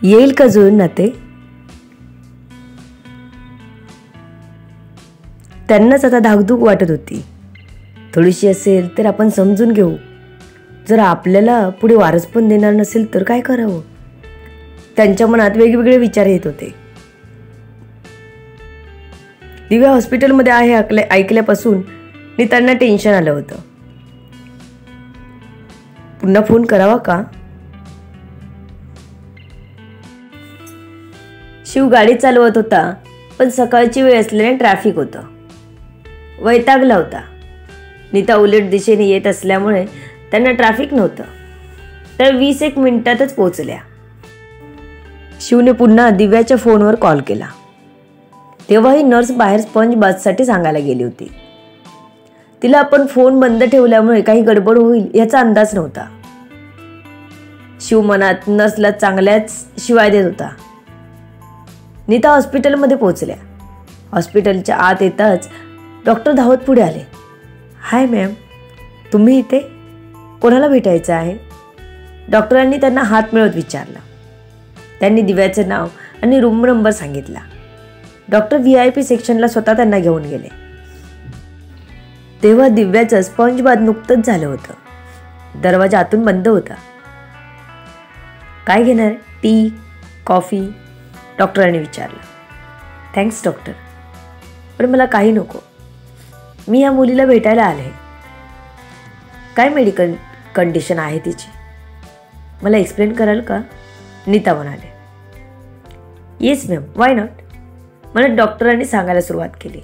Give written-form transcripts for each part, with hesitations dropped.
येईल का जुळून नाते? त्यांनाच आता धाकधूक वाटत होती. थोडीशी असेल तर आपण समजून घेऊ. जर आपल्याला पुढे वारस पण देणार नसेल तर काय करावं? त्यांच्या मनात वेगवेगळे विचार येत होते. दिव्या हॉस्पिटलमध्ये आहे ऐकल्यापासून नीतांना टेन्शन आलं होतं. पुन्हा फोन करावा का? शिव गाडी चालवत होता, पण सकाळची वेळ असल्याने ट्रॅफिक होतं. वैतागला होता. नीता उलट दिशेने येत असल्यामुळे त्यांना ट्रॅफिक नव्हतं. तर 20 मिनिटातच पोहोचल्या. शिवने पुन्हा दिव्याच्या फोनवर कॉल केला. तेव्हाही नर्स बाहेर स्पंज बाथसाठी सांगायला गेली होती. तिला आपण फोन बंद ठेवल्यामुळे काही गडबड होईल याचा अंदाज नव्हता. शिव मनात नर्सला चांगल्याच शिवाय देत होता. नीता हॉस्पिटलमध्ये पोहोचल्या. हॉस्पिटलच्या आत येताच डॉक्टर धावत पुढे आले. हाय मॅम, तुम्ही इथे? कोणाला भेटायचं आहे? डॉक्टरांनी त्यांना हात मिळवत विचारलं. त्यांनी दिव्याचं नाव आणि रूम नंबर सांगितला. डॉक्टर VIP सेक्शनला स्वतः त्यांना घेऊन गेले. तेव्हा दिव्याचं स्पंज बाथ नुकतंच झालं होतं. दरवाजा आतून बंद होता. काय घेणार? T, coffee? डॉक्टरांनी विचारलं. थँक्स डॉक्टर, पण मला काही नको. मी या मुलीला भेटायला आले. काय मेडिकल कंडिशन आहे तिची? मला एक्सप्लेन कराल का? नीता म्हणाले. Yes ma'am, why not? म्हणत डॉक्टरांनी सांगायला सुरुवात केली.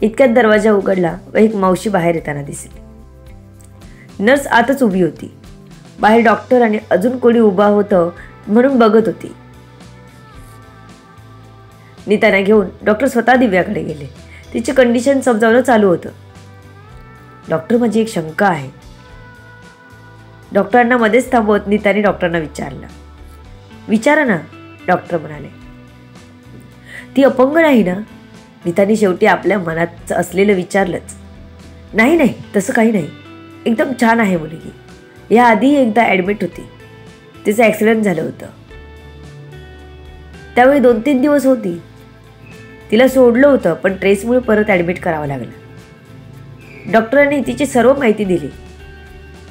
इतक्यात दरवाजा उघडला व एक मावशी बाहेर येताना दिसली. नर्स आतच उभी होती. बाहेर डॉक्टर आणि अजून कोणी उभा होतं म्हणून बघत होती. नीताना घेऊन डॉक्टर स्वतः दिव्याकडे गेले. तिची कंडिशन समजावणं चालू होतं. डॉक्टर, माझी एक शंका आहे. डॉक्टरांना मध्येच थांबवत नीताने डॉक्टरांना विचारलं. विचारा ना, डॉक्टर म्हणाले. ती अपंग नाही ना? नीताने शेवटी आपल्या मनात असलेलं विचारलंच. नाही नाही, तसं काही नाही. एकदम छान आहे मुलगी. याआधी एकदा ॲडमिट होती. तिचं ॲक्सिडेंट झालं होतं. त्यावेळी 2-3 दिवस होती. तिला सोडलं होतं, पण ट्रेसमुळे परत ॲडमिट करावं लागलं. डॉक्टरांनी तिची सर्व माहिती दिली.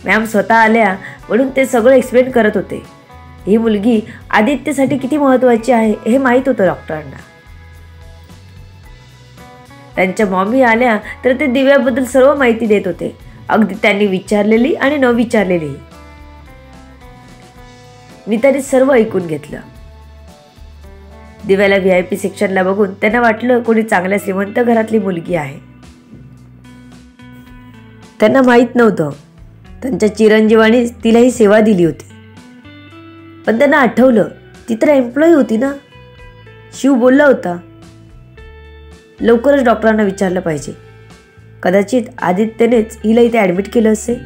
मॅम स्वतः आल्या म्हणून ते सगळं एक्सप्लेन करत होते. ही मुलगी आदित्यसाठी किती महत्त्वाची आहे हे माहीत होतं डॉक्टरांना. त्यांच्या मॉमी आल्या तर ते दिव्याबद्दल सर्व माहिती देत होते, अगदी त्यांनी विचारलेली आणि न विचारलेली. नीताने सर्व ऐकून घेतलं. दिव्याला VIP सेक्शनला बघून त्यांना वाटलं कोणी चांगल्या श्रीमंत घरातली मुलगी आहे. त्यांना माहीत नव्हतं त्यांच्या चिरंजीवाने तिलाही सेवा दिली होती. पण त्यांना आठवलं ती तर एम्प्लॉई होती ना. शिव बोलला होता लवकरच डॉक्टरांना विचारलं पाहिजे. कदाचित आदित्यनेच हिला इथे ॲडमिट केलं असेल.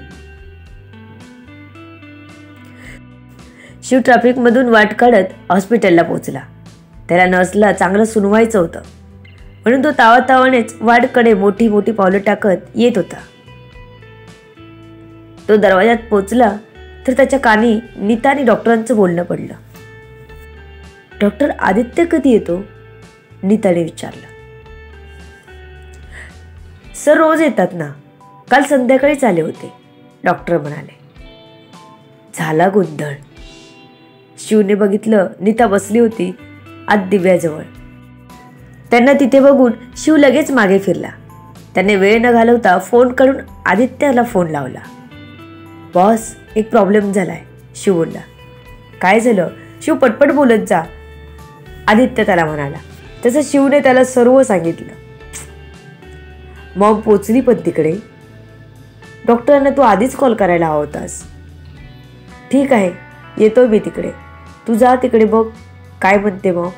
शिव ट्रॅफिकमधून वाट काढत हॉस्पिटलला पोहोचला. त्याला नर्सला चांगलं सुनवायचं होतं म्हणून तो तावातावानेच वाटकडे मोठी मोठी पावलं टाकत येत होता. तो दरवाजात पोचला तर त्याच्या कानी नीता आणि डॉक्टरांचं बोलणं पडलं. डॉक्टर, आदित्य कधी येतो? नीताने विचारलं. सर रोज येतात ना, काल संध्याकाळीच आले होते, डॉक्टर म्हणाले. झाला गोंधळ. शिवने बघितलं नीता बसली होती आत दिव्याजवळ. त्यांना तिथे बघून शिव लगेच मागे फिरला. त्याने वेळ न घालवता फोन काढून आदित्यला फोन लावला. बॉस, एक प्रॉब्लेम झालाय, शिव बोलला. काय झालं? शिव पटपट बोलत जा, आदित्य त्याला म्हणाला. तसं शिवने त्याला सर्व सांगितलं. मॉम पोचली पण तिकडे. डॉक्टरांना तू आधीच कॉल करायला हवा होतास. ठीक आहे, येतोय मी तिकडे. तू जा तिकडे बघ काय म्हणते मग,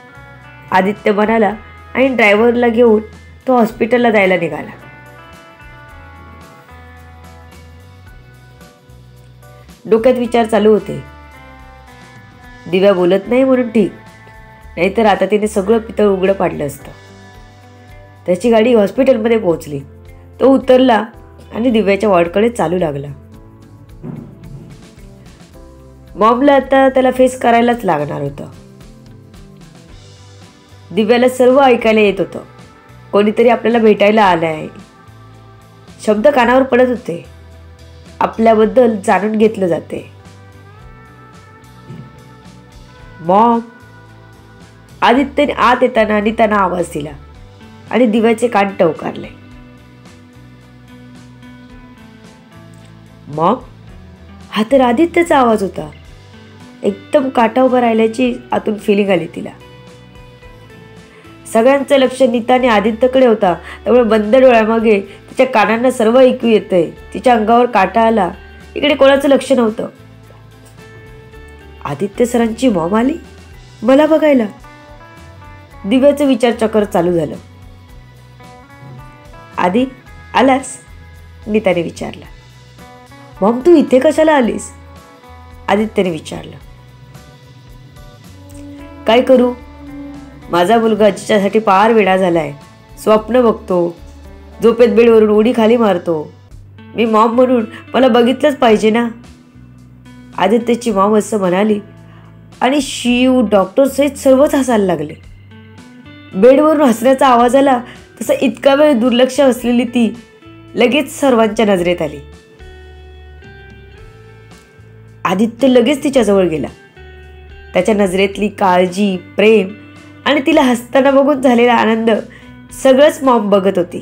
आदित्य म्हणाला आणि ड्रायव्हरला घेऊन तो हॉस्पिटलला जायला निघाला. डोक्यात विचार चालू होते. दिव्या बोलत नाही म्हणून ठीक, नाहीतर आता तिने सगळं पितळ उघडं पाडलं असतं. त्याची गाडी हॉस्पिटलमध्ये पोहोचली. तो उतरला आणि दिव्याच्या वॉर्डकडे चालू लागला. मॉमला आता त्याला फेस करायलाच लागणार होतं. दिव्याला सर्व ऐकायला येत होतं. कोणीतरी आपल्याला भेटायला आलं आहे. शब्द कानावर पडत होते. आपल्याबद्दल जाणून घेतलं जाते. मॉम. आदित्यने आत येताना अनिताना आवाज दिला आणि दिव्याचे कान टवकारले. मॉम. हा तर आदित्यचा आवाज होता. एकदम काटा उभा राहिल्याची आतून फिलिंग आली तिला. सगळ्यांचं लक्ष नीता आणि आदित्यकडे होता. त्यामुळे बंद डोळ्यामागे तिच्या कानांना सर्व ऐकू येतंय. तिच्या अंगावर काटा आला. इकडे कोणाचं लक्ष नव्हतं. आदित्य सरांची मॉम आली मला बघायला. दिव्याचं विचारचक्र चालू झालं. आदी आलास? नीताने विचारलं. मॉम तू इथे कशाला आलीस? आदित्यने विचारलं. काय करू? माझा मुलगा जिच्यासाठी पार वेडा झालाय. स्वप्न बघतो. झोपेत बेडवरून उडी खाली मारतो. मी मॉम म्हणून मला बघितलंच पाहिजे ना. आदित्यची मॉम असं म्हणाली आणि शिव डॉक्टर सहित सर्वच हसायला लागले. बेडवरून हसण्याचा आवाज आला तसा इतका वेळ दुर्लक्ष असलेली ती लगेच सर्वांच्या नजरेत आली. आदित्य लगेच तिच्याजवळ गेला. त्याच्या नजरेतली काळजी, प्रेम आणि तिला हसताना बघून झालेला आनंद सगळंच मॉम बघत होती.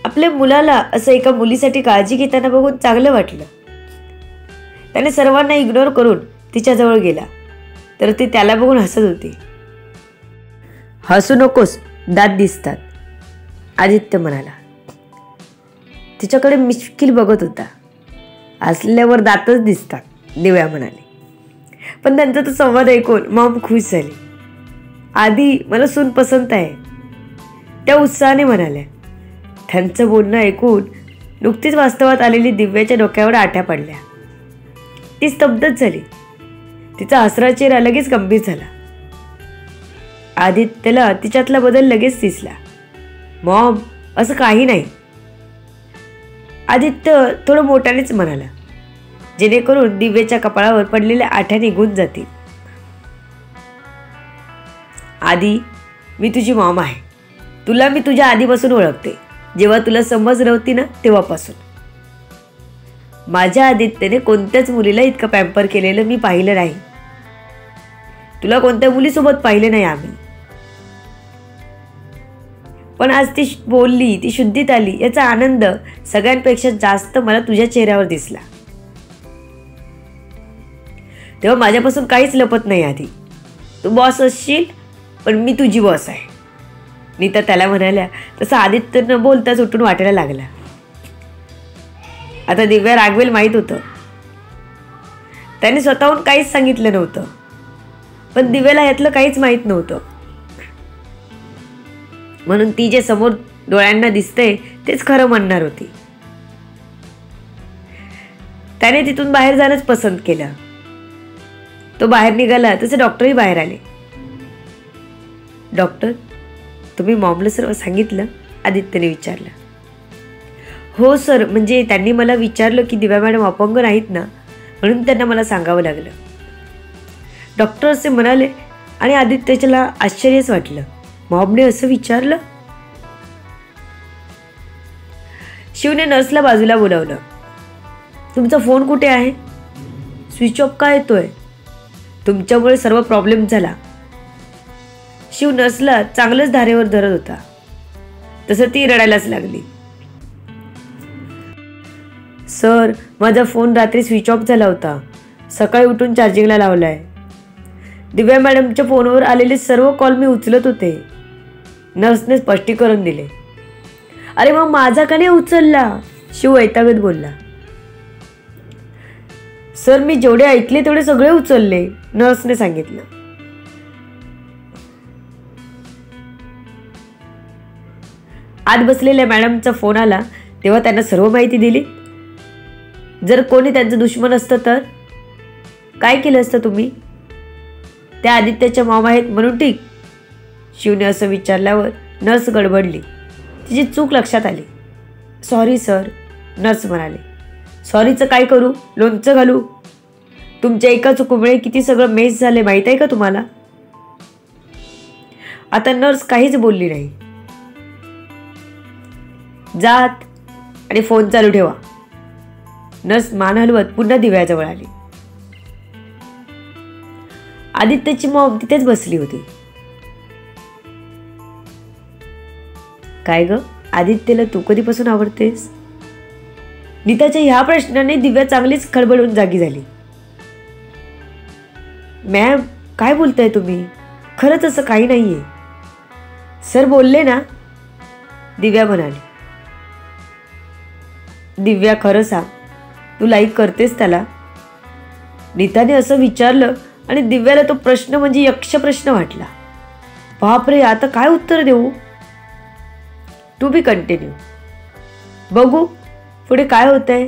आपल्या मुलाला असं एका मुलीसाठी काळजी घेताना बघून चांगलं वाटलं. त्याने सर्वांना इग्नोर करून तिच्याजवळ गेला तर ती त्याला बघून हसत होती. हसू नकोस, दात दिसतात, आदित्य म्हणाला. तिच्याकडे मिश्किल बघत होता. हसल्यावर दातच दिसतात, दिव्या म्हणाली. पण त्यांचा तो संवाद ऐकून मॉम खुश झाली. आधी मला सून पसंत आहे, त्या उत्साहाने म्हणाल्या. त्यांचं बोलणं ऐकून नुकतीच वास्तवात आलेली दिव्याच्या डोक्यावर आठ्या पडल्या. ती स्तब्धच झाली. तिचा हसरा चेहरा लगेच गंभीर झाला. आदित्यला तिच्यातला बदल लगेच दिसला. मॉम असं काही नाही, आदित्य थोडं मोठ्यानेच म्हणाला, जेणेकरून दिव्याच्या कपाळावर पडलेल्या आठ्या निघून जातील. आदी, मी तुझी मॉम आहे. तुला मी तुझ्या आधीपासून ओळखते. जेव्हा तुला समज नव्हती ना तेव्हापासून. माझ्या आदित्यने कोणत्याच मुलीला इतकं पॅम्पर केलेलं मी पाहिलं नाही. तुला कोणत्या मुलीसोबत पाहिलं नाही आम्ही. पण आज ती बोलली, ती शुद्धीत आली, याचा आनंद सगळ्यांपेक्षा जास्त मला तुझ्या चेहऱ्यावर दिसला. तेव्हा माझ्यापासून काहीच लपत नाही. आधी तू बॉस असशील, पण मी तुझी बॉस आहे. नीता त्याला म्हणाल्या. तसं आदित्य न बोलताच उठून वाटायला लागला. आता दिव्या रागवेल माहीत होतं. त्याने स्वतःहून काहीच सांगितलं नव्हतं, पण दिव्याला यातलं काहीच माहीत नव्हतं. म्हणून ती जे समोर डोळ्यांना दिसतंय तेच खरं म्हणणार होती. त्याने तिथून बाहेर जाणंच पसंत केलं. तो बाहेर निघाला तसे डॉक्टरही बाहेर आले. डॉक्टर, तुम्ही मॉमला सर्व सांगितलं? आदित्यने विचारलं. हो सर, म्हणजे त्यांनी मला विचारलं की दिव्या मॅडम अपंग नाहीत ना, म्हणून त्यांना मला सांगावं लागलं. डॉक्टर असे म्हणाले आणि आदित्यला आश्चर्यच वाटलं. मॉमने असं विचारलं? शिवने नर्सला बाजूला बोलावलं. तुमचा फोन कुठे आहे? स्विच ऑफ का येतोय? तुमच्यामुळे सर्व प्रॉब्लेम झाला. शिव नर्सला चांगलंच धारेवर धरत होता. तसं ती रडायलाच लागली. सर, माझा फोन रात्री स्विच ऑफ झाला होता. सकाळी उठून चार्जिंगला लावलाय. दिव्या मॅडमच्या फोनवर आलेले सर्व कॉल मी उचलत होते. नर्सने स्पष्टीकरण दिले. अरे मग माझा का नाही उचलला? शिव वैतागत बोलला. सर, मी जेवढे ऐकले तेवढे सगळे उचलले, नर्सने सांगितलं. आत बसलेल्या मॅडमचा फोन आला तेव्हा त्यांना सर्व माहिती दिली. जर कोणी त्यांचं दुश्मन असतं तर काय केलं असतं तुम्ही? त्या आदित्याच्या मॉम आहेत म्हणून ठीक? शिवने असं विचारल्यावर नर्स गडबडली. तिची चूक लक्षात आली. सॉरी सर, नर्स म्हणाले. सॉरीचं काय करू? लोणचं घालू? तुमच्या एका चुकीमुळे किती सगळं मेस झाले माहीत आहे का तुम्हाला? आता नर्स काहीच बोलली नाही. जात आणि फोन चालू ठेवा. नर्स मान हलवत पुन्हा दिव्याजवळ आली. आदित्यची मॉम तिथेच बसली होती. काय ग आदित्यला तू कधीपासून आवडतेस? नीताच्या ह्या प्रश्नाने दिव्या चांगलीच खळबळून जागी झाली. मॅम काय बोलताय तुम्ही? खरंच असं काही नाहीये. सर बोलले ना, दिव्या म्हणाली. दिव्या खरं सांग, तू लाईक करतेस त्याला? नीताने असं विचारलं आणि दिव्याला तो प्रश्न म्हणजे यक्ष प्रश्न वाटला. बापरे, आता काय उत्तर देऊ? To be continue. बघू पुढे काय होतंय.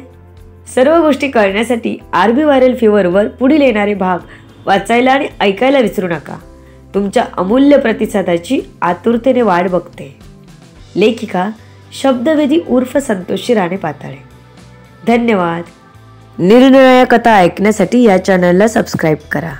सर्व गोष्टी कळण्यासाठी आरबी व्हायरल फीवरवर पुढील येणारे भाग वाचायला आणि ऐकायला विसरू नका. तुमच्या अमूल्य प्रतिसादाची आतुरतेने वाट बघते. लेखिका शब्दवेदी उर्फ संतोषी राणे पाताळे. धन्यवाद. निरनिराळ्या कथा ऐकण्यासाठी या चॅनलला सबस्क्राईब करा.